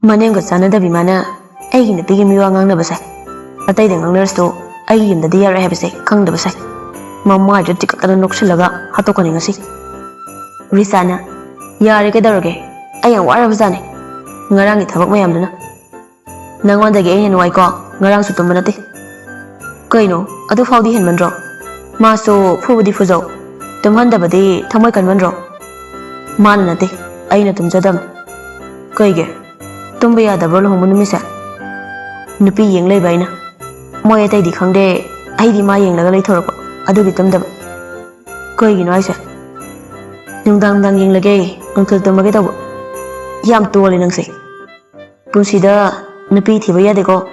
Manenga Sanada Bimana, Ain the Piggy Mua Nangabasa. A day the Nangersto, I in the dear Habise, Kang the Basa. Mamma just took a noxilaga, Hatokaningasi. Risana, Yarikadarage, I am Waravazani. Narang it about my amdana. Nangan the gay and Waiko, Narang Sutumanati. Kaino, a do Faudi and Mandro. Maso, Pu Diffuso. Tumhanda Badi, Tamakan Mandro. Manati, Ainatum Zadam. Kaige. Tumbaya the Bolo Homunimisa Nupi Yang Lebaina Moya Tadi Kande, Aidi Mayang Lagalator, Adubitum them. Going Noisa Nungdang Danging Lagay, Uncle Tomagata Yam Tool in Angsi Punsida Nupi Tivaya de go,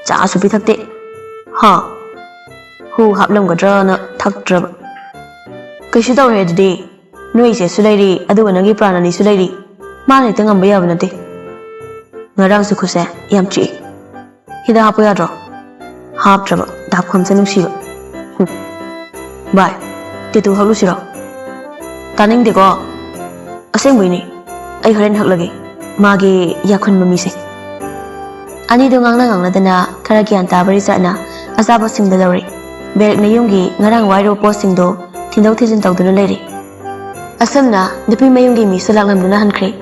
Chasupitate Ha Who Haplam Gadrana Tuck Drub Kashita Red Day, Noise Sulady, Aduanagi Pranani Sulady, Manitung and Bayavanati. Narang Sukuse, Yamchi. Hida Hapoyadro. Half trouble, Dap comes and Shiva. Bye. Titu Halusiro. Tanning the go. A same winnie. I heard Haglagi. Magi Yakun Mamisi. Ani Dungang Ladana, Karakian Tabarisana, Azaba Sing the Lorry. Berk Nayungi, Narang Wiro posting do, Tindotis and Talduna lady. Asamna, the Pimayungi mi Sulang Lunahan Cree.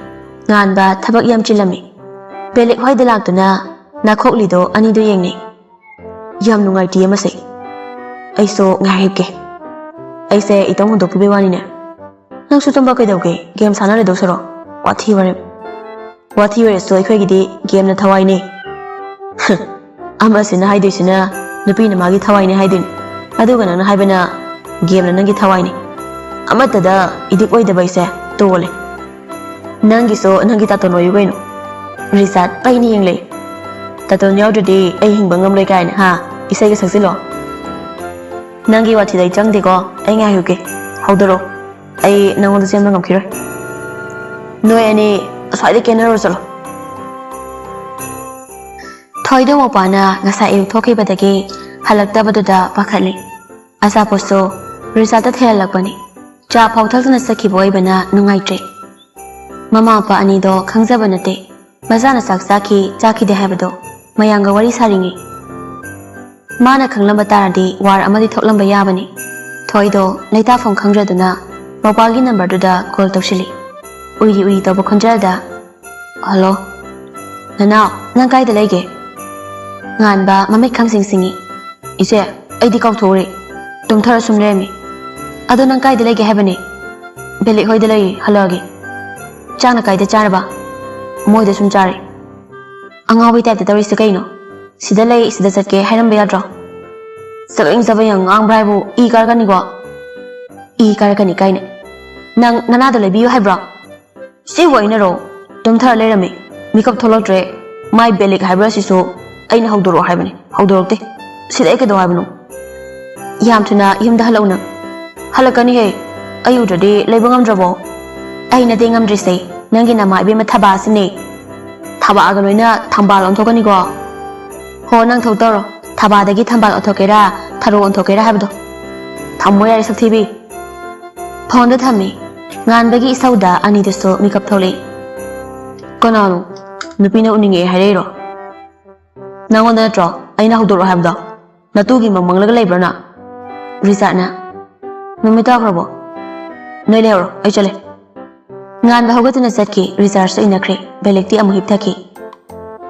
Nganba, Tabak Yamchilami. Belik hoy dilak tu na nakok lido ani do yeng ni yam nungai ti amase ai so ngai ke ai se itong do pibe wani ne nang su tomba kai do ke game sana le do soro wathi ware so khoi gi di game na thawai ne ama sina hai de sina nupi na magi thawai ne hai din adu ga na hai bana game na nangi thawai ne amata da idik oi da bai se to le nangi so nangi ta to no yu gai no Resat, I knew English. Tato New today, a hingbangam like I ha, is a saxilo. Nangi what did I junk the go, a yuke, how the row? I know the same computer. No any, so I can resol. Toido Mopana, Nasa talking about the gay, Halaktabatuda, Pakali. As I posto, resated hair lapani. Jap how thousand a saki boy bana, no night. Mama pa anido, Kangzabanate. Mazana Saksaki, Jaki de Habado, Mayanga Wari Saringi. Mana Kanglamba Taradi, War Amadi Toklamba Yabani. Toido, Leta from Kangraduna, Mopagi number to the Gold of Shili. Uyi double conjada. Hello? Now, Nankai the Lege. Nganba, Mammy comes singi. Is there? I dig out Tori. Don't tell us some Remy. I don't Nankai the Lege Habani. Belly Hoidelay, Halogi. Janakai the Jaraba. Moi the Sunjari. Angawi type the Tarisacano. Sidale is the Sake Haram Beadra. Selling Savayang Angbravo, E. Garganigo. E. Garganikaine. Nana the Lebio Hebra. See what in a row. Don't tell me. Make up Tolotre. My belly Hebra so. I know how to row heaven. How do they? Sidaka do Havno. Yamtuna, Yum the Halona. Halakani, are you today? Labangam Drabo. I nothing am just say. Nangina might be Matabasini. Taba Agamina, Tambal on Tokanigo. Ho Nang Totoro, Taba the Gitambal on Tokera, Taro on Tokera Habdo. Tamware is a TV. Pond the Tammy. Nan Begi Sauda, I need to so make up Tolly. Conano, Nupino Uninge Herero. Now on the draw, I know how to have dog. Natugi among the labrana. Risana. No metagrabo. No lero, actually. Ngan ba hogat na satki research in a crate belekti amuhip taki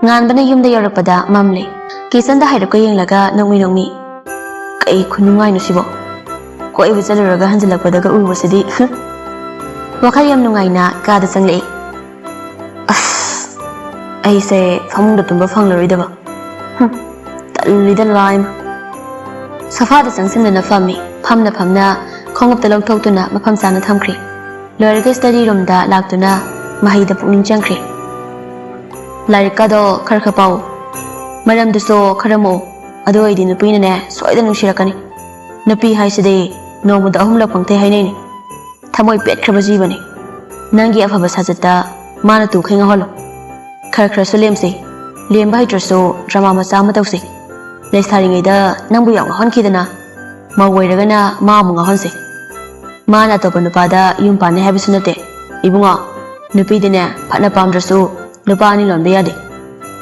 ngan bana yum da yarapada mamle kisan da hairo kayeng laga nongmi kai khunungai no sibo ko e wisal raga hanjala pada ga urwasidi wakhal yam nungai na ka da sangle ai se famung da tumba fanglori da ba talli da lime safa da sangsin na fammi famna khongop da lok thok tuna mafam sana thamkri Lorica study room da Lactuna, Mahida Punin Jankri. Laricado, Karkapau. Madame de So, Karamo, Adoid in the Pinane, so I don't know Shirakani. Napi High Sade, no with the Humla Ponte Hainani. Tamoy Pet Krabazivani. Nangi of Habasazata, Manatu King Hollow. Karkra Solemsi, Liam Baitraso, Drama Masamatosi. Let's having a Nambu Honkidana, Maway Mamunga Honsi. Mana to Panupada, Yumpane Habisunate, Ibunga, Nupidine, Patna Palmdrasu, nupa ni lombe yade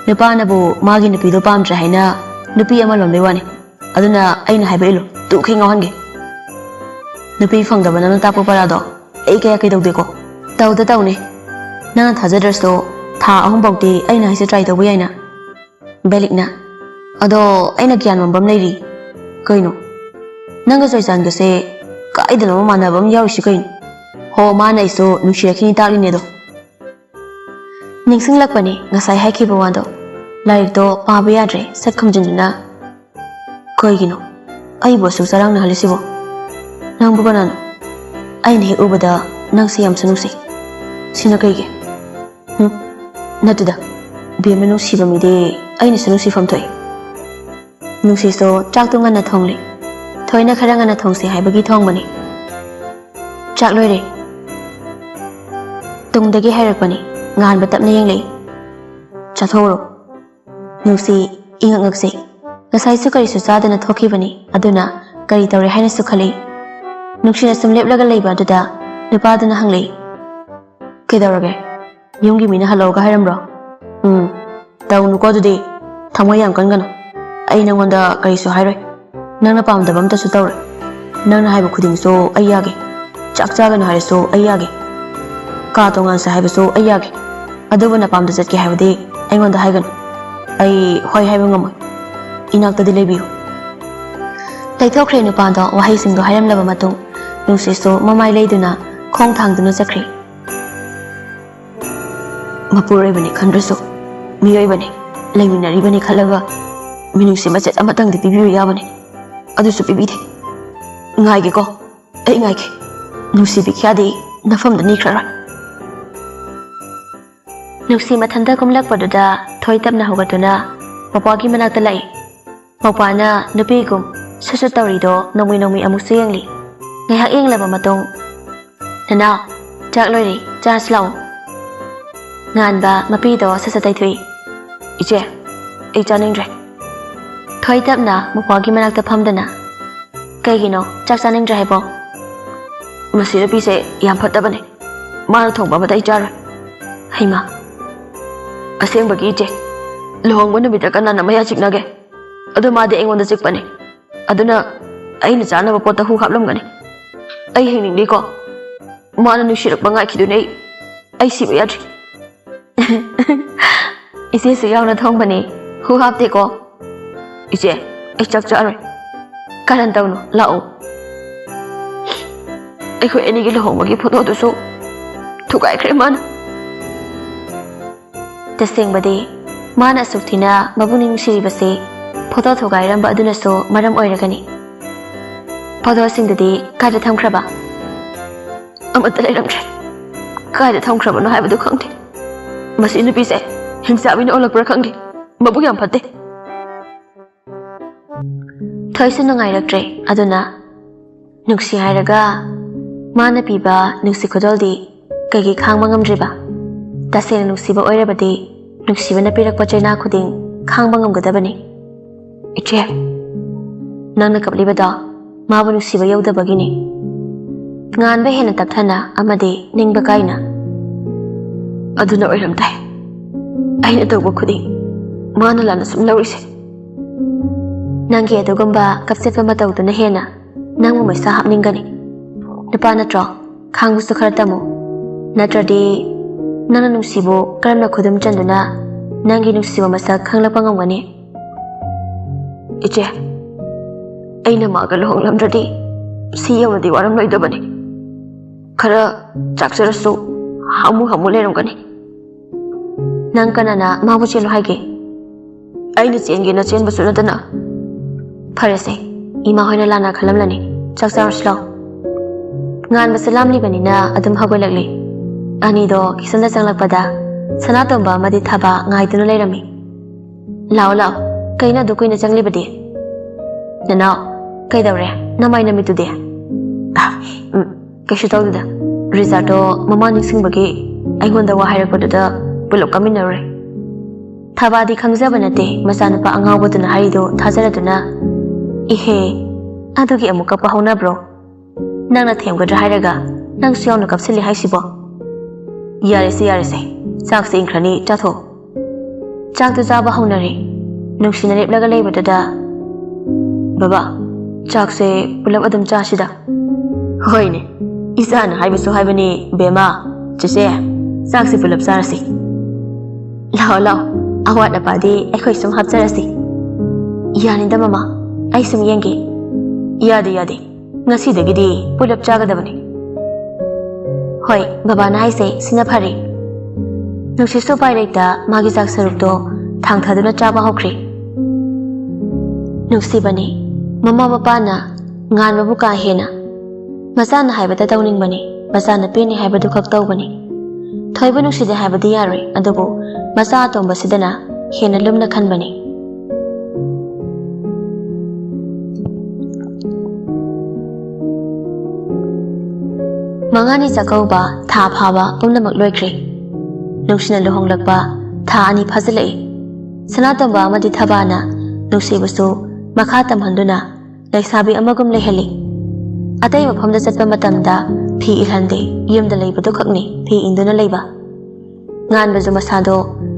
nupa na bu magi nupi do pam tra haina nupi ama lombe wani aduna aina haiba ilo tu khe ngawhange nupi phangdaba nang tapu parado ei kaya kai dawde ko tawda tawne nang thajadraso tha ahum bawti aina haise try tawbu yaina belikna ado aina gyan mambam leiri kaino nanga joysan gase kaidana manabam yawshi kaino ho mana iso nushirakhini takline do ningsing lakpani ngasai haikhiba wando laik do paba yadre sakhamjinna koigino ai bo su sarang na halisibo nang bubanano ai ne ubada nang siyam sanusi sina kaige natuda bemenu sibamide ai ne sanusi famthoi nusi so chak tu ngana thongli thoina khara ngana thongse haibagi thongbani chak loire tungdagi hairakpani ngan batapna yenglei chathoro nusi ingangakse ngasai su kari su chadana thokibani aduna kari tawre haina su khali nuksina sum leplaga leiba aduda nupadana hanglei kedaurage yumgi mina haloga hairamro tawnu ko dudi thamoy yam kangano ai nangonda kari su hairoi nangna pamdaba amta su tawre nangna haiba khuding so ayage chak chagana haiso ayage ka tongan sa haiba so ayage adubana pamda chatke haibadi aingonda haigano ai hoi haiba ngamoi inakta dilebiyo leithokre nupado wahai singdo hairamlaba matung nusiso mamai leiduna khong thangduna chakri mapuroi bani khandraso miyoi bani leiminari bani khalaga minusi machet amatang di pibiyo yabani adusu pibide ngaige ko ei ngaige nusi bikhyadi nafamda nikrara nusi mathanda kumlakpaduda thoitapna hogatuna mapagi manakta lai mapana nupigum sasat tawrido nongmi nongmi amusu yengli ngayhak yenglaba matung nanaw chak loiri chas law nganba mapido sasatai thui iche ei chaningre thoitapna mapagi manakta phamdana kaigino chak chaningre haibo masi nupise yam phatabane mana thongba matai chara haima asengba gi iche lohongba numita kanana maya chiknage adu made aingonda chikpane aduna aina chanaba pota hu haplamgani ai hingning ko mana nushirak bangai khidune ai siba yadri ise su yauna thongbani hu hapte ko ise ai chak charoi karan tawno lao ai khoi ani gi lohongba gi photo du su thukai khre man tasengbadi mana sukthina mabuning siribase photo thogai ramba aduna so maram oiragani photo singdadi kaida thamkhraba amata leiramtre kaida thamkhraba no haibadu khangte masi nupi se hingsa bina olakpra khangde mabu yam phatte thoisu nangai raktre aduna nuksi hairaga mana piba nuksi khodoldi kaigi khangma ngamdriba tasena nuksiba oirabadi nuksibana pirakpa chaina khuding khangba ngamgadabani iche nangna kaplibada mabu nusiba yaudabagini nganba hena takthana amade ningba kaina aduna oiramtai aina tawba khuding mana lana sum laurise nangi adugamba kapsetpa matawduna hena nangmu maisa hapningani nupa natro khangbusu khara tamu natradi nana nusibo karamna khudum chanduna nangi nusiba masak khanglakpa ngamgani iche aina maga lohonglamdradi si yawnadi waram loidabani khara chakcharasu hamu leramgani nang kanana mabu chelo haige aina chenge na chen basu natana pharase ima hoina lana khalamlani chakcharaslo ngan basalam libani na adum hagolakli ani do kisanda changlakpada sanatomba madi thaba ngaiduna leirami lao kaina du kuina changlibadi nanaw kaidawre namai namitude kaishu tawduda rizato mama ningsingbagi aingonda wa hairakpaduda pulok kaminare thabadi khangjaba nate masanapa angawbaduna harido thajaraduna ihe adugi amuka pahona bro nangna themgadra hairaga nang siyawna kapsili haisibo yarese ꯆꯥꯛꯁꯦ ꯏꯪꯈ꯭ꯔꯅꯤ ꯆꯥꯊꯣꯛ ꯆꯥꯛꯇꯨ ꯆꯥꯕ ꯍꯧꯅꯔꯦ ꯅꯨꯡꯁꯤꯅ ꯂꯦꯞꯂꯒ ꯂꯩꯕꯗꯨꯗ ꯕꯕꯥ ꯆꯥꯛꯁꯦ ꯄꯨꯂꯞ ꯑꯗꯨꯝ ꯆꯥꯁꯤꯗ ꯍꯣꯏꯅꯦ ꯏꯆꯥꯅ ꯍꯥꯏꯕꯁꯨ ꯍꯥꯏꯕꯅꯤ ꯕꯦꯃꯥ ꯆꯦꯆꯦ ꯆꯥꯛꯁꯦ ꯄꯨꯂꯞ ꯆꯥꯔꯁꯤ ꯂꯥꯛꯑꯣ ꯂꯥꯛꯑꯣ ꯑꯋꯥꯠ ꯑꯄꯥꯗꯤ ꯑꯩꯈꯣꯏ ꯁꯨꯝ ꯍꯥꯞꯆꯔꯁꯤ ꯌꯥꯅꯤꯗ ꯃꯃꯥ ꯑꯩ ꯁꯨꯝ ꯌꯦꯡꯒꯦ ꯌꯥꯗꯦ ꯌꯥꯗꯦ ꯉꯁꯤꯗꯒꯤꯗꯤ ꯄꯨꯂꯞ ꯆꯥꯒꯗꯕꯅꯤ ꯍꯣꯏ ꯕꯕꯥꯅ ꯍꯥꯏꯁꯦ ꯁꯤꯅ ꯐꯔꯦ ꯅꯨꯡꯁꯤꯠꯁꯨ ꯎꯄꯥꯏ ꯂꯩꯇ ꯃꯥꯒꯤ ꯆꯥꯛ ꯁꯔꯨꯛꯇꯣ ꯊꯥꯡꯊꯗꯨꯅ ꯆꯥꯕ ꯍꯧꯈ꯭ꯔꯦ ꯅꯨꯡꯁꯤꯕꯅꯤ ꯃꯃꯥ ꯃꯄꯥꯅ ꯉꯥꯟꯕꯕꯨ ꯀꯥ ꯍꯦꯟꯅ ꯃꯆꯥꯅ ꯍꯥꯏꯕꯗ ꯇꯧꯅꯤꯡꯕꯅꯤ ꯃꯆꯥꯅ ꯄꯦꯟꯅꯤ ꯍꯥꯏꯕꯗꯨ ꯈꯛ ꯇꯧꯕꯅꯤ ꯊꯣꯏꯕ ꯅꯨꯡꯁꯤꯗꯦ ꯍꯥꯏꯕꯗꯤ ꯌꯥꯔꯣꯏ ꯑꯗꯨꯕꯨ ꯃꯆꯥ ꯑꯇꯣꯝꯕꯁꯤꯗꯅ ꯍꯦꯟꯅ ꯂꯨꯝꯅ ꯈꯟꯕꯅꯤ ꯃꯉꯥꯅꯤ ꯆꯥꯛꯀꯧꯕ ꯊꯥ ꯐꯥꯕ ꯄꯨꯝꯅꯃꯛ ꯂꯣꯏꯈ꯭ꯔꯦ ꯅꯨꯡꯁꯤꯅ ꯂꯨꯍꯣꯡꯂꯛꯄ ꯊꯥ 2 ꯐꯥꯖꯤꯜꯂꯛꯏ ꯁꯅꯥꯇꯣꯝꯕ ꯑꯃꯗꯤ ꯊꯕꯥꯅ ꯅꯨꯡꯁꯤꯕꯁꯨ ꯃꯈꯥ ꯇꯝꯍꯟꯗꯨꯅ ꯂꯩꯁꯥꯕꯤ ꯑꯃꯒꯨꯝ ꯂꯩꯍꯜꯂꯤ ꯑꯇꯩ ꯃꯐꯝꯗ ꯆꯠꯄ ꯃꯇꯝꯗ ꯐꯤ ꯏꯜꯍꯟꯗꯦ ꯌꯨꯝꯗ ꯂꯩꯕꯗꯨ ꯈꯛꯅꯤ ꯐꯤ ꯏꯟꯗꯨꯅ ꯂꯩꯕ ꯉꯥꯟꯕꯁꯨ ꯃꯁꯥꯗꯣ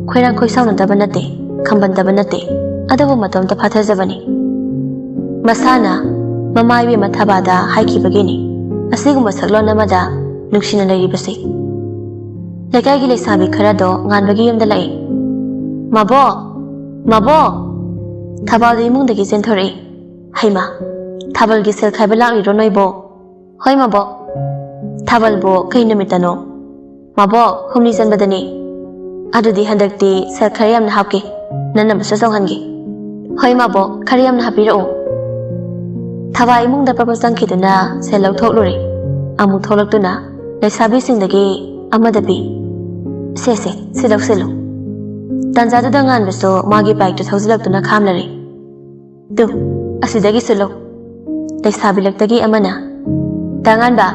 ꯈꯣꯏꯔꯥꯡ ꯈꯣꯏꯁꯥꯎꯅꯗꯕ ꯅꯠꯇꯦ ꯈꯝꯕꯟꯗꯕ ꯅꯠꯇꯦ ꯑꯗꯨꯕꯨ ꯃꯇꯣꯝꯇ ꯐꯥꯊꯖꯕꯅꯤ ꯃꯁꯥꯅ ꯃꯃꯥ ꯏꯕꯦꯝꯃ ꯊꯕꯥꯗ ꯍꯥꯏꯈꯤꯕꯒꯤꯅꯤ ꯑꯁꯤꯒꯨꯝꯕ ꯁꯛꯂꯣꯟ ꯑꯃꯗ ꯅꯨꯡꯁꯤꯅ ꯂꯩꯔꯤꯕꯁꯤ ꯂꯩꯀꯥꯏꯒꯤ ꯂꯩꯁꯥꯕꯤ ꯈꯔꯗꯣ ꯉꯥꯟꯕꯒꯤ ꯌꯨꯝꯗ ꯂꯥꯛꯏ ꯃꯕꯣ ꯃꯕꯣ ꯊꯕꯥꯜꯗꯨ ꯏꯃꯨꯡꯗꯒꯤ ꯆꯦꯟꯊꯣꯔꯛꯏ ꯍꯩꯃꯥ ꯊꯥꯕꯜꯒꯤ ꯁꯦꯜ ꯈꯥꯏꯕ ꯂꯥꯛꯂꯤꯔꯣ ꯅꯣꯏꯕꯣ ꯍꯣꯏ ꯃꯕꯣ ꯊꯥꯕꯜꯕꯨ ꯀꯩ ꯅꯨꯃꯤꯠꯇꯅꯣ ꯃꯕꯣ 6 ꯆꯟꯕꯗꯅꯤ ꯑꯗꯨꯗꯤ ꯍꯟꯗꯛꯇꯤ ꯁꯦꯜ ꯈꯔ ꯌꯥꯝꯅ ꯍꯥꯞꯀꯦ ꯅꯟꯅꯕꯁꯨ ꯆꯪꯍꯟꯒꯦ ꯍꯣꯏ ꯃꯕꯣ ꯈꯔ ꯌꯥꯝꯅ ꯍꯥꯞꯄꯤꯔꯛꯎ ꯊꯕꯥ ꯏꯃꯨꯡꯗ ꯄ꯭ꯔꯄ ꯆꯪꯈꯤꯗꯨꯅ ꯁꯦꯜ ꯂꯧꯊꯣꯛꯂꯨꯔꯦ ꯑꯃꯨꯛ ꯊꯣꯛꯂꯛꯇꯨꯅ ꯂꯩꯁꯥꯕꯤꯁꯤꯡꯗꯒꯤ ꯑꯃꯗ ꯄꯤ ꯁꯦ ꯁꯤ ꯂꯧꯁꯤꯜꯂꯨ ꯇꯟꯖꯥꯗꯨꯗ ꯉꯥꯟꯕꯁꯨ ꯃꯥꯒꯤ ꯕꯥꯏꯛꯇꯨ ꯊꯧꯖꯤꯜꯂꯛꯇꯨꯅ ꯈꯥꯝꯂꯔꯦ ꯇꯨ ꯑꯁꯤꯗꯒꯤꯁꯨ ꯂꯧ ꯂꯩꯁꯥꯕꯤꯂꯛꯇꯒꯤ ꯑꯃꯅ ꯇꯥꯉꯥꯟꯕ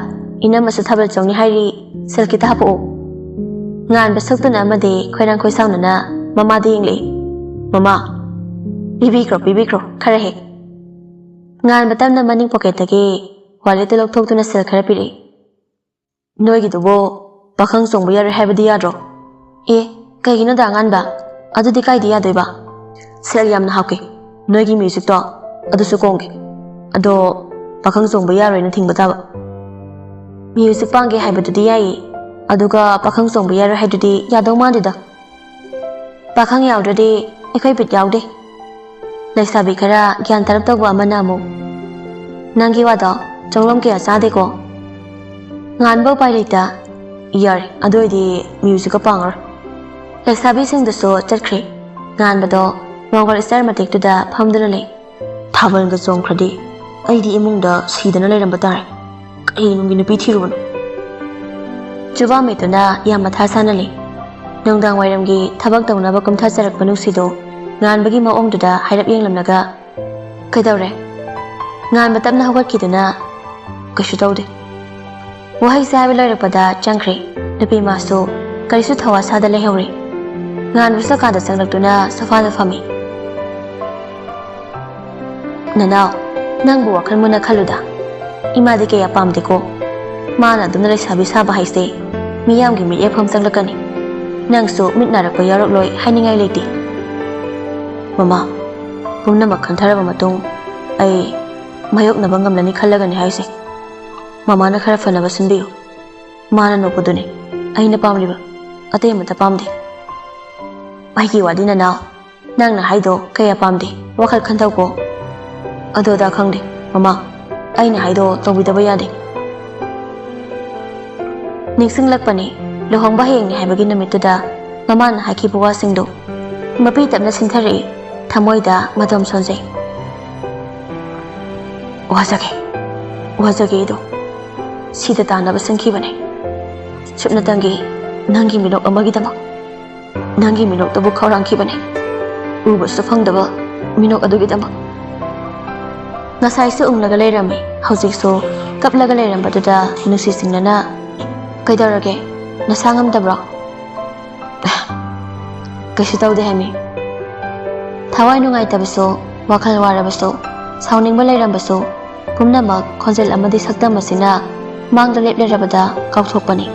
ꯏꯅꯝꯃꯁꯨ ꯊꯥꯕꯜ ꯆꯣꯡꯅꯤ ꯍꯥꯏꯔꯤ ꯁꯦꯜ ꯈꯤꯇ ꯍꯥꯞꯄꯛꯎ ꯉꯥꯟꯕ ꯁꯛꯇꯨꯅ ꯑꯃꯗꯤ ꯈꯣꯏꯔꯥꯡ ꯈꯣꯏꯁꯥꯎꯅꯅ ꯃꯃꯥꯗ ꯌꯦꯡꯂꯛꯏ ꯃꯃꯥ ꯄꯤꯕꯤꯈ꯭ꯔꯣ ꯈꯔ ꯍꯦꯛ ꯉꯥꯟꯕ ꯇꯞꯅ ꯃꯅꯤꯡ ꯄꯣꯀꯦꯠꯇꯒꯤ ꯋꯥꯂꯦꯠꯇꯨ ꯂꯧꯊꯣꯛꯇꯨꯅ ꯁꯦꯜ ꯈꯔ ꯄꯤꯔꯛꯏ ꯅꯣꯏꯒꯤꯗꯨꯕꯨ ꯄꯥꯈꯪ ꯆꯣꯡꯕ ꯌꯥꯔꯣꯏ ꯍꯥꯏꯕꯗꯤ ꯌꯥꯗ꯭ꯔꯣ ꯑꯦ ꯀꯩꯒꯤꯅꯣꯗ ꯑꯉꯥꯟꯕ ꯑꯗꯨꯗꯤ ꯀꯥꯏꯗ ꯌꯥꯗꯣꯏꯕ ꯁꯦꯜ ꯌꯥꯝꯅ ꯍꯥꯞꯀꯦ ꯅꯣꯏꯒꯤ ꯃ꯭ꯌꯨꯖꯤꯛꯇꯣ ꯑꯗꯨꯁꯨ ꯀꯣꯡꯒꯦ ꯑꯗꯣ ꯄꯥꯈꯪ ꯆꯣꯡꯕ ꯌꯥꯔꯣꯏꯅ ꯊꯤꯡꯕ ꯇꯥꯕ ꯃ꯭ꯌꯨꯖꯤꯛ ꯄꯥꯡꯒꯦ ꯍꯥꯏꯕꯗꯨꯗꯤ ꯌꯥꯏꯌꯦ ꯑꯗꯨꯒ ꯄꯥꯈꯪ ꯆꯣꯡꯕ ꯌꯥꯔꯣꯏ ꯍꯥꯏꯗꯨꯗꯤ ꯌꯥꯗꯧ ꯃꯥꯟꯗꯦꯗ ꯄꯥꯈꯪ ꯌꯥꯎꯗ꯭ꯔꯗꯤ ꯑꯩꯈꯣই ꯕꯤꯠ ꯌꯥꯎꯗꯦ ꯂꯩꯁꯥꯕꯤ ꯈꯔ ꯒ꯭ꯌꯥꯟ ꯇꯥꯔꯞ ꯇꯧꯕ ꯑꯃꯅ ꯑꯃꯨꯛ ꯅꯪꯒꯤ ꯋꯥꯗꯣ ꯆꯣꯡꯂꯝ ꯀꯌꯥ ꯆꯥꯗꯦꯀꯣ ꯉꯥꯟꯕ ꯎꯄꯥꯏ ꯂꯩꯇ ꯌꯥꯔꯦ ꯑꯗꯨ ꯑꯣꯏꯗꯤ ꯃ꯭ꯌꯨꯖꯤꯛꯀ ꯄꯥꯡꯉꯔꯣꯏ ꯂꯩꯁꯥꯕꯤꯁꯤꯡꯗꯨꯁꯨ ꯆꯠꯈ꯭ꯔꯦ ꯉꯥꯟꯕꯗꯣ ꯃꯣꯡꯒꯣꯜ ꯁ꯭ꯇꯥꯔ ꯃꯇꯦꯛꯇꯨꯗ ꯐꯝꯗꯨꯅ ꯂꯩ ꯊꯥꯕꯜꯒ ꯆꯣꯡꯈ꯭ꯔꯗꯤ ꯑꯩꯗꯤ ꯏꯃꯨꯡꯗ ꯁꯤꯗꯅ ꯂꯩꯔꯝꯕ ꯇꯥꯔꯦ ꯀꯔꯤ ꯅꯨꯡꯒꯤ ꯅꯨꯄꯤ ꯊꯤꯔꯨꯕꯅꯣ ꯆꯨꯕꯥꯃꯤꯠꯇꯨꯅ ꯌꯥꯝ ꯃꯊꯥ ꯁꯥꯅ ꯂꯩ ꯅꯨꯡꯗꯥꯡ ꯋꯥꯏꯔꯝꯒꯤ ꯊꯕꯛ ꯇꯧꯅꯕ ꯀꯨꯝꯊꯖꯔꯛꯄ ꯅꯨꯡꯁꯤꯗꯣ ꯉꯥꯟꯕꯒꯤ ꯃꯑꯣꯡꯗꯨꯗ ꯍꯥꯏꯔꯞ ꯌꯦꯡꯂꯝꯂꯒ ꯀꯩꯗꯧꯔꯦ ꯉꯥꯟꯕ ꯇꯞꯅ ꯍꯧꯒꯠꯈꯤꯗꯨꯅ ꯀꯩꯁꯨ ꯇꯧꯗꯦ ꯋꯥꯍꯩꯁꯦ ꯍꯥꯏꯕ ꯂꯣꯏꯔꯛꯄꯗ ꯆꯪꯈ꯭ꯔꯦ ꯅꯨꯄꯤ ꯃꯥꯁꯨ ꯀꯔꯤꯁꯨ ꯊꯋꯥꯁꯥꯗ ꯂꯩꯍꯧꯔꯦ ꯉꯥꯟꯕꯁꯨ ꯀꯥꯗ ꯆꯪꯂꯛꯇꯨꯅ ꯁꯣꯐꯥꯗ ꯐꯝꯃꯤ ꯅꯅꯥꯎ ꯅꯪꯕꯨ ꯋꯥꯈꯜ ꯃꯨꯟꯅ ꯈꯜꯂꯨꯗ ꯏꯃꯥꯗꯤ ꯀꯌꯥ ꯄꯥꯝꯗꯦꯀꯣ ꯃꯥꯅ ꯑꯗꯨꯝꯅ ꯂꯩꯁꯥꯕꯤ ꯁꯥꯕ ꯍꯥꯏꯁꯦ ꯃꯤꯌꯥꯝꯒꯤ ꯃꯤꯠꯌꯦꯡꯐꯝ ꯆꯪꯂꯛꯀꯅꯤ ꯅꯪꯁꯨ ꯃꯤꯠ ꯅꯥꯔꯛꯄ ꯌꯥꯎꯔꯛꯂꯣꯏ ꯍꯥꯏꯅꯤꯡꯉꯥꯏ ꯂꯩꯇꯦ ꯃꯃꯥ ꯄꯨꯝꯅꯃꯛ ꯈꯟꯊꯔꯕ ꯃꯇꯨꯡ ꯑꯩ ꯃꯥꯌꯣꯛꯅꯕ ꯉꯝꯂꯅꯤ ꯈꯜꯂꯒꯅꯤ ꯍꯥꯏꯁꯦ ꯃꯃꯥꯅ ꯈꯔ ꯐꯅꯕ ꯁꯤꯟꯕꯤꯌꯨ ꯃꯥꯅ ꯅꯣꯛꯄꯗꯨꯅꯤ ꯑꯩꯅ ꯄꯥꯝꯂꯤꯕ ꯑꯇꯩ ꯑꯃꯠꯇ ꯄꯥꯝꯗꯦ ꯑꯩꯒꯤ ꯋꯥꯗꯤ ꯅꯅꯥꯎ ꯅꯪꯅ ꯍꯥꯏꯗꯣ ꯀꯌꯥ ꯄꯥꯝꯗꯦ ꯋꯥꯈꯜ ꯈꯟꯊꯧꯀꯣ ꯑꯗꯨꯗ ꯈꯪꯗꯦ ꯃꯃꯥ ꯑꯩꯅ ꯍꯥꯏꯗꯣ ꯇꯧꯕꯤꯗꯕ ꯌꯥꯗꯦ ꯅꯤꯡꯁꯤꯡꯂꯛꯄꯅꯤ ꯂꯨꯍꯣꯡꯕ ꯍꯌꯦꯡꯅꯤ ꯍꯥꯏꯕꯒꯤ ꯅꯨꯃꯤꯠꯇꯨꯗ ꯃꯃꯥꯅ ꯍꯥꯏꯈꯤꯕ ꯋꯥꯁꯤꯡꯗꯣ ꯃꯄꯤ ꯇꯞꯅ ꯁꯤꯟꯊꯔꯛꯏ ꯊꯃꯣꯏꯗ ꯃꯇꯣꯝ ꯁꯣꯟꯖꯩ ꯋꯥꯖꯒꯦꯗꯣ ꯁꯤꯗ ꯇꯥꯅꯕ ꯁꯤꯟꯈꯤꯕꯅꯦ ꯁꯨꯞꯅꯇꯪꯒꯤ ꯅꯪꯒꯤ ꯃꯤꯅꯣꯛ ꯑꯃꯒꯤꯗꯃꯛ ꯅꯪꯒꯤ ꯃꯤꯅꯣꯛꯇꯕꯨ ꯈꯧꯔꯥꯡꯈꯤꯕꯅꯦ ꯎꯕꯁꯨ ꯐꯪꯗꯕ ꯃꯤꯅꯣꯛ ꯑꯗꯨꯒꯤꯗꯃꯛ ꯉꯁꯥꯏꯁꯨ ꯎꯡꯂꯒ ꯂꯩꯔꯝꯃꯤ ꯍꯧꯖꯤꯛꯁꯨ ꯀꯞꯂꯒ ꯂꯩꯔꯝꯕꯗꯨꯗ ꯅꯨꯡꯁꯤ ꯁꯤꯡꯅꯅ ꯀꯩꯗꯧꯔꯒꯦ ꯅꯁꯥ ꯉꯝꯗꯕ꯭ꯔꯣ ꯀꯩꯁꯨ ꯇꯧꯗꯦ ꯍꯥꯏꯃꯤ ꯊꯋꯥꯏ ꯅꯨꯡꯉꯥꯏꯇꯕꯁꯨ ꯋꯥꯈꯜ ꯋꯥꯔꯕꯁꯨ ꯁꯥꯎꯅꯤꯡꯕ ꯂꯩꯔꯝꯕꯁꯨ ꯄꯨꯝꯅꯃꯛ ꯈꯣꯟꯖꯦꯜ ꯑꯃꯗꯤ ꯁꯛꯇꯝ ꯑꯁꯤꯅ ꯃꯥꯡꯗ ꯂꯦꯞ ꯂꯩꯔꯕꯗ ꯀꯥꯎꯊꯣꯛꯄꯅꯤ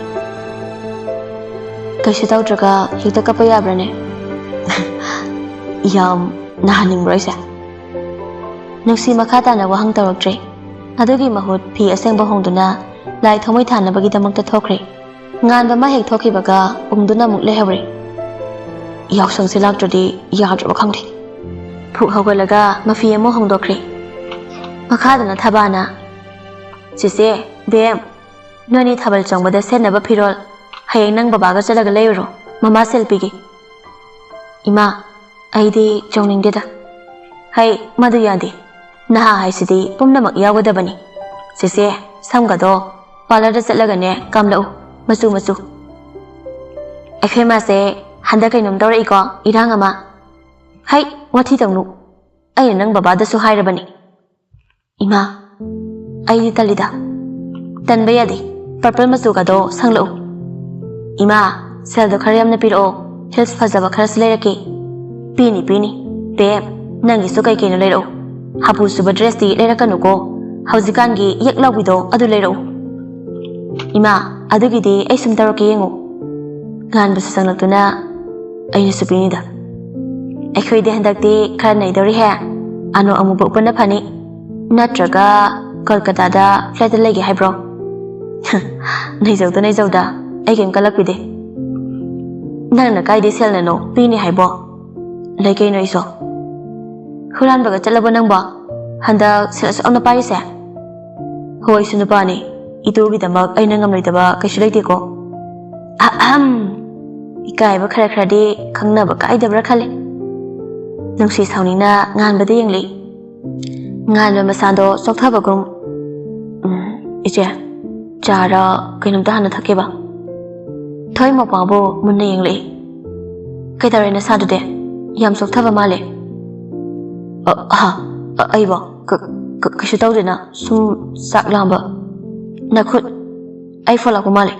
ꯀꯩꯁꯨ ꯇꯧꯗ꯭ꯔꯒ ꯍꯦꯛꯇ ꯀꯞꯄ ꯌꯥꯕ꯭ꯔꯅꯦ? ꯌꯥꯝ ꯅꯥꯍꯟꯅꯤꯡꯕ꯭ꯔꯣ ꯑꯩꯁꯦ? ꯅꯨꯡꯁꯤ ꯃꯈꯥ ꯇꯥꯅ ꯋꯥꯍꯪ ꯇꯧꯔꯛꯇ꯭ꯔꯦ. ꯑꯗꯨꯒꯤ ꯃꯍꯨꯠ ꯐꯤ ꯑꯁꯦꯡꯕ ꯍꯣꯡꯗꯨꯅ ꯂꯥꯏ ꯊꯥꯎꯃꯩ ꯊꯥꯅꯕꯒꯤꯗꯃꯛꯇ ꯊꯣꯛꯈ꯭ꯔꯦ. ꯉꯥꯟꯕ ꯑꯃ ꯍꯦꯛ ꯊꯣꯛꯈꯤꯕꯒ ꯎꯪꯗꯨꯅ ꯑꯃꯨꯛ ꯂꯩꯍꯧꯔꯦ. ꯌꯥꯎꯁꯪꯁꯦ ꯂꯥꯛꯇ꯭ꯔꯗꯤ ꯌꯥꯗ꯭ꯔꯕ ꯈꯪꯗꯦ. ꯐꯨꯛ ꯍꯧꯒꯠꯂꯒ ꯃꯐꯤ ꯑꯃ ꯍꯣꯡꯗꯣꯛꯈ꯭ꯔꯦ. ꯃꯈꯥꯗꯅ ꯊꯕꯥꯅ, ꯆꯦꯆꯦ, ꯕꯦꯝ, ꯅꯣꯏꯅꯤ ꯊꯥꯕꯜ ꯆꯣꯡꯕꯗ ꯁꯦꯠꯅꯕ ꯐꯤꯔꯣꯜ ꯍꯌꯦꯡ ꯅꯪ ꯕꯕꯥꯒ ꯆꯠꯂꯒ ꯂꯩꯔꯨꯔꯣ. ꯃꯃꯥ ꯁꯦꯜ ꯄꯤꯒꯦ. ꯏꯃꯥ, ꯑꯩꯗꯤ ꯆꯣꯡꯅꯤꯡꯗꯦꯗ. ꯍꯩ, ꯃꯗꯨ ꯌꯥꯗꯦ. ꯅꯍꯥ ꯍꯥꯏꯁꯤꯗꯤ ꯄꯨꯝꯅꯃꯛ ꯌꯥꯎꯒꯗꯕꯅꯤ. ꯆꯦꯆꯦ, ꯁꯝꯒꯗꯣ ꯄꯥꯔꯂꯔꯗ ꯆꯠꯂꯒꯅꯦ ꯀꯥꯝꯂꯛꯎ, ꯃꯆꯨ ꯃꯆꯨ. ꯑꯩꯈꯣꯏ ꯃꯥꯁꯦ ꯍꯟꯗꯛ ꯀꯩꯅꯣꯝ ꯇꯧꯔꯛꯏꯀꯣ, ꯏꯔꯥꯡ ꯑꯃ. ꯍꯩ, ꯋꯥꯊꯤ ꯇꯧꯅꯨ. ꯑꯩꯅ ꯅꯪ ꯕꯕꯥꯗꯁꯨ ꯍꯥꯏꯔꯕꯅꯤ. ꯏꯃꯥ, ꯑꯩꯗꯤ ꯇꯜꯂꯤꯗ. ꯇꯟꯕ ꯌꯥꯗꯦ. ꯄꯔꯄꯜ ꯃꯆꯨꯒꯗꯣ ꯁꯪꯂꯛꯎ. ꯏꯃꯥ, ꯁꯦꯜꯗꯣ ꯈꯔ ꯌꯥꯝꯅ ꯄꯤꯔꯛꯑꯣ. ꯍꯤꯜꯁ ꯐꯖꯕ ꯈꯔꯁꯨ ꯂꯩꯔꯛꯀꯦ. ꯄꯤꯅꯤ ꯄꯤꯅꯤ. ꯕꯦꯝ, ꯅꯪꯒꯤꯁꯨ ꯀꯩ ꯀꯩꯅꯣ ꯂꯩꯔꯛꯎ. ꯍꯥꯄꯨ ꯁꯨꯕ ꯗ꯭ꯔꯦꯁꯇꯤ ꯂꯩꯔꯛꯀꯅꯨꯀꯣ. ꯍꯧꯖꯤꯛꯀꯥꯟꯒꯤ ꯌꯦꯛ ꯂꯥꯎꯕꯤꯗꯣ ꯑꯗꯨ ꯂꯩꯔꯛꯎ. ꯏꯃꯥ, ꯑꯗꯨꯒꯤꯗꯤ ꯑꯩ ꯁꯨꯝ ꯇꯧꯔꯛꯀꯦ ꯌꯦꯡꯉꯨ. ꯉꯥꯟꯕꯁꯨ ꯆꯪꯂꯛꯇꯨꯅ, ꯑꯩꯅꯁꯨ ꯄꯤꯅꯤꯗ. ꯑꯩꯈꯣꯏꯗꯤ ꯍꯟꯗꯛꯇꯤ ꯈꯔ ꯅꯩꯗꯧꯔꯤꯍꯦ. ꯑꯅꯣ ꯑꯃꯨꯕ ꯎꯞꯄꯅ ꯐꯅꯤ. ꯅꯠꯇ꯭ꯔꯒ ꯀꯣꯜꯀꯇꯥꯗ ꯐ꯭ꯂꯦꯠꯇ ꯂꯩꯒꯦ ꯍꯥꯏꯕ꯭ꯔꯣ? ꯅꯩꯖꯧꯗ ꯅꯩꯖꯧꯗ, ꯑꯩ ꯀꯩꯝ ꯀꯜꯂꯛꯄꯤꯗꯦ. ꯅꯪꯅ ꯀꯥꯏꯗꯩ ꯁꯦꯜꯅꯅꯣ ꯄꯤꯅꯤ ꯍꯥꯏꯕꯣ? ꯂꯩ ꯀꯩꯅꯣ ꯑꯩꯁꯨ. ꯍꯨꯔꯥꯟꯕꯒ ꯆꯠꯂꯕꯣ ꯅꯪꯕꯣ? ꯍꯟꯗꯛ ꯁꯦꯜ ꯑꯁꯨꯛ ꯌꯥꯝꯅ ꯄꯥꯏꯔꯤꯁꯦ? ꯍꯣꯏ, ꯑꯩꯁꯨ ꯅꯨꯄꯥꯅꯤ. ꯏꯇꯨꯒꯤꯗꯃꯛ ꯑꯩꯅ ꯉꯝꯂꯣꯏꯗꯕ ꯀꯩꯁꯨ ꯂꯩꯇꯦꯀꯣ. ꯑꯍꯝ. ꯏꯀꯥꯏꯕ ꯈꯔ ꯈꯔꯗꯤ ꯈꯪꯅꯕ ꯀꯥꯏꯗꯕ꯭ꯔꯥ ꯈꯜꯂꯤ. ꯅꯨꯡꯁꯤ ꯁꯥꯎꯅꯤꯡꯅ ꯉꯥꯟꯕꯗ ꯌꯦꯡꯂꯤ. ꯉꯥꯟꯕ ꯃꯁꯥꯗꯣ ꯆꯣꯛꯊꯕꯒꯨꯝ, ꯏꯆꯦ, ꯆꯥꯔ ꯀꯩꯅꯣꯝꯇ ꯍꯥꯟꯅ ꯊꯛꯀꯦꯕ. ꯊꯣꯏ ꯃꯄꯥꯕꯨ ꯃꯨꯟꯅ ꯌꯦꯡꯂꯛꯏ. ꯀꯩꯗꯧꯔꯦ ꯅꯁꯥꯗꯨꯗꯤ? ꯌꯥꯝ ꯆꯣꯛꯊꯕ ꯃꯥꯜꯂꯦ. ꯑꯩꯕꯣ ꯀꯩꯁꯨ ꯇꯧꯗꯦꯅ, ꯁꯨꯝ ꯆꯥꯛ ꯂꯥꯝꯕ. ꯅꯈꯨꯠ, ꯑꯩ ꯐꯣꯟ ꯂꯥꯛꯄ ꯃꯥꯜꯂꯦ.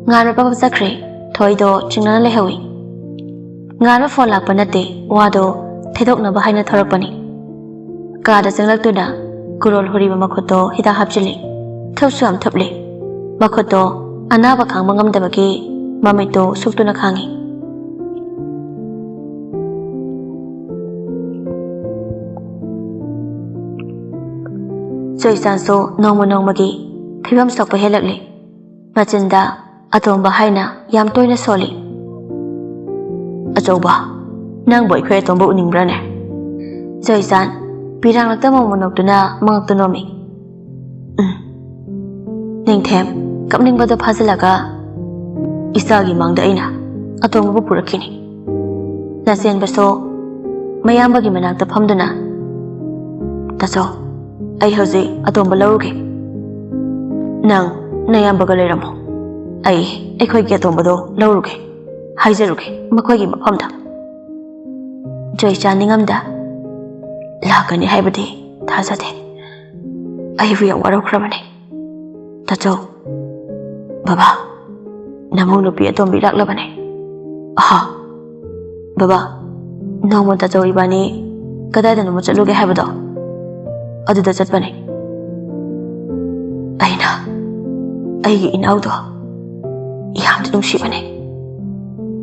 ꯉꯥꯟꯕ ꯄꯥꯄ ꯆꯠꯈ꯭ꯔꯦ. ꯊꯣꯏꯗꯣ ꯆꯤꯡꯅꯅ ꯂꯩꯍꯧꯏ. ꯉꯥꯟꯕ ꯐꯣꯟ ꯂꯥꯛꯄ ꯅꯠꯇꯦ, ꯋꯥꯗꯣ ꯊꯩꯗꯣꯛꯅꯕ ꯍꯥꯏꯅ ꯊꯧꯔꯛꯄꯅꯤ. ꯀꯥꯗ ꯆꯪꯂꯛꯇꯨꯅ ꯀꯨꯔꯣꯜ ꯍꯨꯔꯤꯕ ꯃꯈꯨꯠꯇꯣ ꯍꯤꯗꯥꯛ ꯍꯥꯞꯆꯤꯜꯂꯤ. ꯊꯨꯞꯁꯨ ꯌꯥꯝ ꯊꯨꯞꯂꯤ. ꯃꯈꯨꯠꯇꯣ ꯑꯅꯥꯕ ꯈꯥꯡꯕ ꯉꯝꯗꯕꯒꯤ ꯃꯃꯤꯠꯇꯣ ꯁꯨꯛꯇꯨꯅ ꯈꯥꯡꯉꯤ. ꯆꯣꯏꯆꯥꯟꯁꯨ ꯅꯣꯡꯃ ꯅꯣꯡꯃꯒꯤ ꯐꯤꯕꯝ ꯁꯣꯛꯄ ꯍꯦꯜꯂꯛꯂꯤ. ꯃꯆꯤꯟꯗ ꯑꯇꯣꯝꯕ ꯍꯥꯏꯅ ꯌꯥꯝ ꯇꯣꯏꯅ ꯁꯣꯜꯂꯤ. ꯑꯆꯧꯕ, ꯅꯪꯕꯨ ꯑꯩꯈꯣꯏ ꯑꯇꯣꯝꯕ ꯎꯅꯤꯡꯕ꯭ꯔꯥꯅꯦ? ꯖꯣꯏꯆꯥꯟ ꯄꯤꯔꯥꯡꯂꯛꯇ ꯃꯣꯃꯣ ꯅꯣꯛꯇꯨꯅ ꯃꯉꯛꯇꯨ ꯅꯣꯝꯃꯤ. ꯅꯤꯡꯊꯦꯝ ꯀꯞꯅꯤꯡꯕꯗꯣ ꯐꯥꯖꯤꯜꯂꯒ, ꯏꯆꯥꯒꯤ ꯃꯥꯡꯗ ꯑꯩꯅ ꯑꯇꯣꯝꯕꯕꯨ ꯄꯨꯔꯛꯈꯤꯅꯤ. ꯅꯆꯦꯟꯕꯁꯨ ꯃꯌꯥꯝꯕꯒꯤ ꯃꯅꯥꯛꯇ ꯐꯝꯗꯨꯅ, ꯇꯥꯆꯧ, ꯑꯩ ꯍꯧꯖꯤꯛ ꯑꯇꯣꯝꯕ ꯂꯧꯔꯨꯒꯦ. ꯅꯪ ꯅꯌꯥꯝꯕꯒ ꯂꯩꯔꯝꯃꯣ. ꯑꯩꯈꯣꯏꯒꯤ ꯑꯇꯣꯝꯕꯗꯣ ꯂꯧꯔꯨꯒꯦ. ꯍꯥꯏꯖꯔꯨꯒꯦ ꯃꯈꯣꯏꯒꯤ ꯃꯐꯝꯗ. ꯖꯣꯏꯆꯥꯟ ꯅꯤꯡꯉꯝꯗ, ꯂꯥꯛꯀꯅꯤ ꯍꯥꯏꯕꯗꯤ ꯊꯥꯖꯗꯦ. ꯑꯩꯕꯨ ꯌꯥꯝ ꯋꯥꯔꯧꯈ꯭ꯔꯕꯅꯤ. ꯇꯥꯆꯧ, ꯕꯕꯥ, ꯅꯃꯧ ꯅꯨꯄꯤ ꯑꯇꯣꯝꯕꯤ ꯂꯥꯛꯂꯕꯅꯦ. ꯕꯕꯥ, ꯅꯣꯡꯃ ꯇꯥꯆꯧ ꯏꯕꯥꯅꯤ ꯀꯗꯥꯏꯗꯅꯣꯃ ꯆꯠꯂꯨꯒꯦ ꯍꯥꯏꯕꯗꯣ, ꯑꯗꯨꯗ ꯆꯠꯄꯅꯦ. ꯑꯩꯅ ꯑꯩꯒꯤ ꯏꯅꯥꯎꯗꯣ ꯌꯥꯝꯅ ꯅꯨꯡꯁꯤꯕꯅꯦ.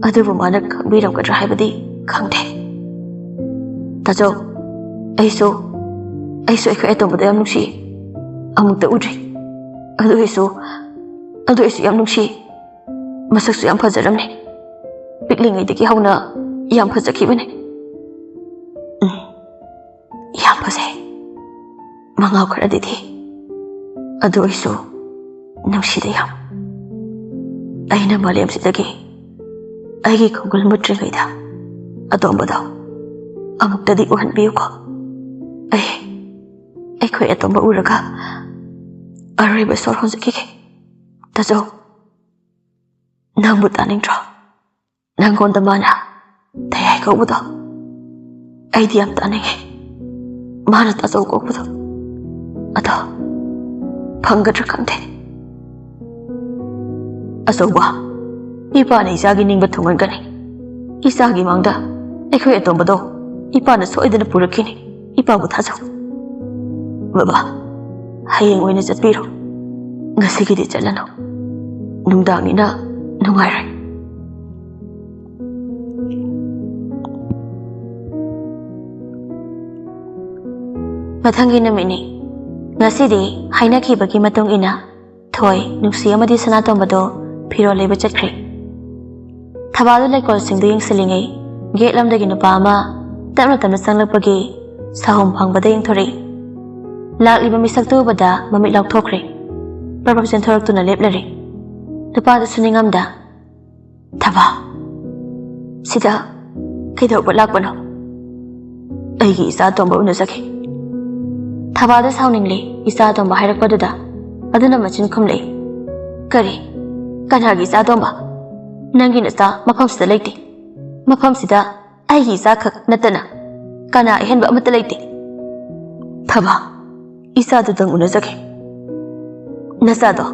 ꯑꯗꯨꯕꯨ ꯃꯥꯅ ꯈꯪꯕꯤꯔꯝꯒꯗ꯭ꯔꯥ ꯍꯥꯏꯕꯗꯤ ꯈꯪꯗꯦ. ꯇꯥꯆꯧ, ꯑꯩꯁꯨ ꯑꯩꯈꯣꯏ ꯑꯇꯣꯝꯕꯗ ꯌꯥꯝ ꯅꯨꯡꯁꯤ. ꯑꯃꯨꯛꯇ ꯎꯗ꯭ꯔꯤ. ꯑꯗꯨ ꯑꯩꯁꯨ ꯌꯥꯝ ꯅꯨꯡꯁꯤ. ꯃꯁꯛꯁꯨ ꯌꯥꯝ ꯐꯖꯔꯝꯃꯦ. ꯄꯤꯛꯂꯤꯉꯩꯗꯒꯤ ꯍꯧꯅ ꯌꯥꯝ ꯐꯖꯈꯤꯕꯅꯦ. ꯌꯥꯝ ꯐꯖꯩ. ꯃꯉꯥꯎ ꯈꯔꯗꯤ ꯊꯤ. ꯑꯗꯨ ꯑꯩꯁꯨ ꯅꯨꯡꯁꯤꯗ ꯌꯥꯝ. ꯑꯩꯅ ꯃꯥꯂꯦꯝꯁꯤꯗꯒꯤ ꯑꯩꯒꯤ ꯈꯣꯡꯒꯨꯜ ꯃꯨꯠꯇ꯭ꯔꯤꯉꯩꯗ ꯑꯇꯣꯝꯕꯗꯣ ꯑꯃꯨꯛꯇꯗꯤ ꯎꯍꯟꯕꯤꯌꯨꯀꯣ. ꯑꯩꯈꯣꯏ ꯑꯇꯣꯝꯕ ꯎꯔꯒ ꯑꯔꯣꯏꯕ ꯁꯣꯔ ꯍꯣꯟꯖꯈꯤꯒꯦ. ꯇꯥꯆꯧ, ꯅꯪꯕꯨ ꯇꯥꯅꯤꯡꯗ꯭ꯔꯣ? ꯅꯪꯉꯣꯟꯗ ꯃꯥꯅ ꯊꯌꯥꯏ ꯀꯧꯕꯗꯣ ꯑꯩꯗꯤ ꯌꯥꯝ ꯇꯥꯅꯤꯡꯉꯦ. ꯃꯥꯅ ꯇꯥꯆꯧ ꯀꯧꯕꯗꯣ. ꯑꯗꯣ ꯐꯪꯒꯗ꯭ꯔꯥ ꯈꯪꯗꯦ. ꯑꯆꯧꯕ, ꯏꯄꯥꯅ ꯏꯆꯥꯒꯤ ꯅꯤꯡꯕ ꯊꯨꯡꯍꯟꯒꯅꯤ. ꯏꯆꯥꯒꯤ ꯃꯥꯡꯗ ꯑꯩꯈꯣꯏ ꯑꯇꯣꯝꯕꯗꯣ ꯏꯄꯥꯅ ꯁꯣꯏꯗꯅ ꯄꯨꯔꯛꯈꯤꯅꯤ. ꯏꯄꯥꯕꯨ ꯊꯥꯖꯧ. ꯕꯕꯥ, ꯍꯌꯦꯡ ꯑꯣꯏꯅ ꯆꯠꯄꯤꯔꯣ. ꯉꯁꯤꯒꯤꯗꯤ ꯆꯠꯂꯅꯨ. ꯅꯨꯡꯗꯥꯡꯅꯤꯅ ꯅꯨꯡꯉꯥꯏꯔꯣꯏ꯫ ꯃꯊꯪꯒꯤ ꯅꯨꯃꯤꯠꯅꯤ꯫ ꯉꯁꯤꯗꯤ ꯍꯥꯏꯅꯈꯤꯕꯒꯤ ꯃꯇꯨꯡ ꯏꯟꯅ ꯊꯣꯏ, ꯅꯨꯡꯁꯤ ꯑꯃꯗꯤ ꯁꯅꯥꯇꯣꯝꯕꯗꯣ ꯐꯤꯔꯣꯜ ꯂꯩꯕ ꯆꯠꯈ꯭ꯔꯦ꯫ ꯊꯕꯥꯜꯗꯨ ꯂꯩꯀꯣꯜꯁꯤꯡꯗꯨ ꯌꯦꯡꯁꯤꯜꯂꯤꯉꯩ ꯒꯦꯠ ꯂꯝꯗꯒꯤ ꯅꯨꯄꯥ ꯑꯃ ꯇꯞꯅ ꯇꯞꯅ ꯆꯪꯂꯛꯄꯒꯤ ꯁꯥꯍꯨꯝ ꯐꯪꯕꯗ ꯌꯦꯡꯊꯣꯔꯛꯏ꯫ ꯂꯥꯛꯂꯤꯕ ꯃꯤꯁꯛꯇꯨ ꯎꯕꯗ ꯃꯃꯤꯠ ꯂꯥꯎꯊꯣꯛꯈ꯭ꯔꯦ꯫ ꯄ꯭ꯔꯚꯞ ꯆꯦꯟꯊꯣꯔꯛꯇꯨꯅ ꯂꯦꯞꯂꯔꯦ꯫ ꯅꯨꯄꯥꯗꯨꯁꯨ ꯅꯤꯡꯉꯝꯗ, "ꯊꯕꯥ, ꯁꯤꯗ ꯀꯩꯗꯧꯕ ꯂꯥꯛꯄꯅꯣ? ꯑꯩꯒꯤ ꯏꯆꯥꯇꯣꯝꯕ ꯎꯅꯖꯒꯦ." ꯊꯕꯥꯗ ꯁꯥꯎꯅꯤꯡꯂꯦ ꯏꯆꯥꯇꯣꯝꯕ ꯍꯥꯏꯔꯛꯄꯗꯨꯗ, ꯑꯗꯨꯅ ꯃꯆꯤꯟ ꯈꯨꯝꯂꯛꯏ, "ꯀꯔꯤ? ꯀꯅꯥꯒꯤ ꯏꯆꯥꯇꯣꯝꯕ? ꯅꯪꯒꯤ ꯅꯆꯥ ꯃꯐꯝꯁꯤꯗ ꯂꯩꯇꯦ꯫ ꯃꯐꯝꯁꯤꯗ ꯑꯩꯒꯤ ꯏꯆꯥ ꯈꯛ ꯅꯠꯇꯅ ꯀꯅꯥ ꯑꯍꯦꯟꯕ ꯑꯃꯠꯇ ꯂꯩꯇꯦ꯫ ꯊꯕꯥ, ꯏꯆꯥꯗꯨꯗꯪ ꯎꯅꯖꯒꯦ." "ꯅꯆꯥꯗꯣ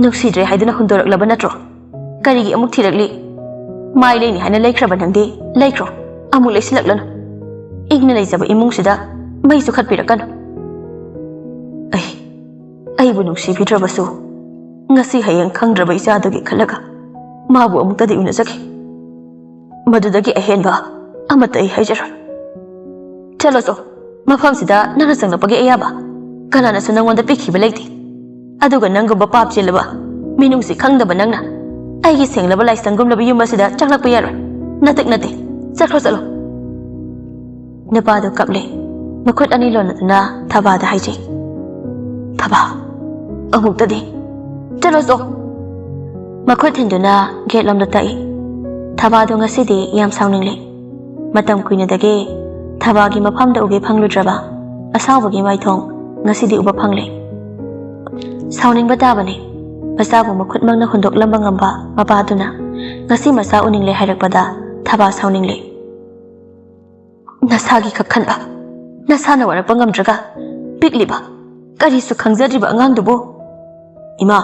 ꯅꯨꯡꯁꯤꯗ꯭ꯔꯦ ꯍꯥꯏꯗꯨꯅ ꯍꯨꯟꯗꯣꯔꯛꯂꯕ ꯅꯠꯇ꯭ꯔꯣ? ꯀꯔꯤꯒꯤ ꯑꯃꯨꯛ ꯊꯤꯔꯛꯂꯤ? ꯃꯥꯏ ꯂꯩꯅꯤ ꯍꯥꯏꯅ ꯂꯩꯈ꯭ꯔꯕ ꯅꯪꯗꯤ ꯂꯩꯈ꯭ꯔꯣ, ꯑꯃꯨꯛ ꯂꯩꯁꯤꯜꯂꯛꯂꯅꯨ꯫ ꯏꯪꯅ ꯂꯩꯖꯕ ꯏꯃꯨꯡꯁꯤꯗ ꯃꯩꯁꯨ ꯈꯠꯄꯤꯔꯛꯀꯅꯨ." ꯑꯩꯕꯨ ꯅꯨꯡꯁꯤꯕꯤꯗ꯭ꯔꯕꯁꯨ ꯉꯁꯤ ꯍꯌꯦꯡ ꯈꯪꯗ꯭ꯔꯕ ꯏꯆꯥꯗꯨꯒꯤ ꯈꯜꯂꯒ ꯃꯥꯕꯨ ꯑꯃꯨꯛꯇꯗꯤ ꯎꯅꯖꯒꯦ꯫ ꯃꯗꯨꯗꯒꯤ ꯑꯍꯦꯟꯕ ꯑꯃꯠꯇ ꯑꯩ ꯍꯥꯏꯖꯔꯣꯏ꯫ ꯆꯠꯂꯣꯆꯣ, ꯃꯐꯝꯁꯤꯗ ꯅꯪꯅ ꯆꯪꯂꯛꯄꯒꯤ ꯑꯌꯥꯕ ꯀꯅꯥꯅꯁꯨ ꯅꯪꯉꯣꯟꯗ ꯄꯤꯈꯤꯕ ꯂꯩꯇꯦ꯫ ꯑꯗꯨꯒ ꯅꯪꯒꯨꯝꯕ ꯄꯥꯞ ꯆꯦꯜꯂꯕ ꯃꯤꯅꯨꯡꯁꯤ ꯈꯪꯗꯕ ꯅꯪꯅ ꯑꯩꯒꯤ ꯁꯦꯡꯂꯕ ꯂꯥꯏꯁꯪꯒꯨꯝꯂꯕ ꯌꯨꯝ ꯑꯁꯤꯗ ꯆꯪꯂꯛꯄ ꯌꯥꯔꯣꯏ꯫ ꯅꯇꯛ ꯅꯠꯇꯦ, ꯆꯠꯈ꯭ꯔꯣ ꯆꯠꯂꯣ." ꯅꯨꯄꯥꯗꯨ ꯀꯞꯂꯦ꯫ ꯃꯈꯨꯠ ꯑꯅꯤ ꯂꯣꯟꯅꯗꯨꯅ ꯊꯕꯥꯗ ꯍꯥꯏꯖꯩ, "ꯊꯕꯥ, ꯑꯃꯨꯛꯇꯗꯤ ꯆꯠꯂꯣꯆꯣ." ꯃꯈꯨꯠ ꯊꯤꯟꯗꯨꯅ ꯒꯦꯠꯂꯣꯝꯗ ꯇꯛꯏ꯫ ꯊꯕꯥꯗꯨ ꯉꯁꯤꯗꯤ ꯌꯥꯝ ꯁꯥꯎꯅꯤꯡꯂꯦ꯫ ꯃꯇꯝ ꯀꯨꯏꯅꯗꯒꯤ ꯊꯕꯥꯒꯤ ꯃꯐꯝꯗ ꯎꯒꯦ ꯐꯪꯂꯨꯗ꯭ꯔꯕ ꯑꯁꯥꯎꯕꯒꯤ ꯃꯥꯏꯊꯣꯡ ꯉꯁꯤꯗꯤ ꯎꯕ ꯐꯪꯂꯦ꯫ ꯁꯥꯎꯅꯤꯡꯕ ꯇꯥꯕꯅꯤ꯫ ꯃꯆꯥꯕꯨ ꯃꯈꯨꯠꯃꯛꯅ ꯍꯨꯟꯗꯣꯛꯂꯝꯕ ꯉꯝꯕ ꯃꯄꯥꯗꯨꯅ ꯉꯁꯤ ꯃꯆꯥ ꯎꯅꯤꯡꯂꯦ ꯍꯥꯏꯔꯛꯄꯗ ꯊꯕꯥ ꯁꯥꯎꯅꯤꯡꯂꯦ꯫ ꯅꯁꯥꯒꯤ ꯈꯛ ꯈꯟꯕ, ꯅꯁꯥꯅ ꯋꯥꯔꯛꯄ ꯉꯝꯗ꯭ꯔꯒ ꯄꯤꯛꯂꯤꯕ, ꯀꯔꯤꯁꯨ ꯈꯪꯖꯗ꯭ꯔꯤꯕ ꯑꯉꯥꯡꯗꯨꯕꯨ, "ꯏꯃꯥ,